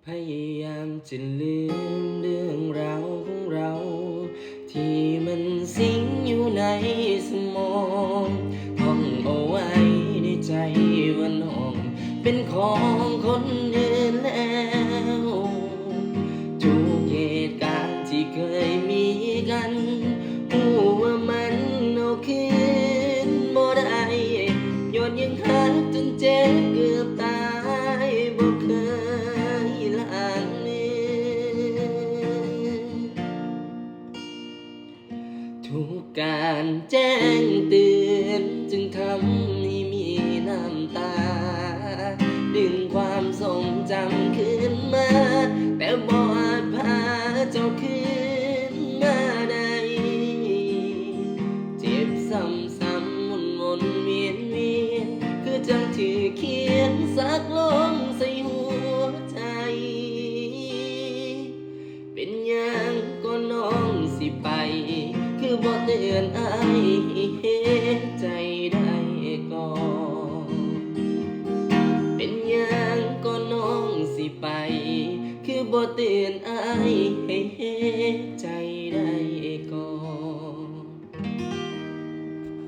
พยายามจะลืมเรื่องราวของเรา ที่มันสิงอยู่ในสมองท่องเอาไว้ในใจว่าน้องเป็นของคนอื่นแล้วทุกเหตุการณ์ที่เคยมีกันรู้ว่ามันเอาคืนบ่ได้ย้อนยังหักจนเจ็บเกือบตายบ่เคยล้างมือ ทุกการแจ้งเตือนจึงทำให้มีน้ำตาดึงความทรงจำคืนมาแต่บ่อาจพาเจ้าคืนมาได้เจ็บซ้ำๆวนเวียนคือจังที่เขียนสักลงใส่หัวใจ เป็นหยังก็น้องสิไป คือบ่เตือนอายให้เฮ็ดใจได้ก่อนเป็นหยังก็น้องสิไป คือบ่เตือนอายให้เฮ็ดใจได้ก่อน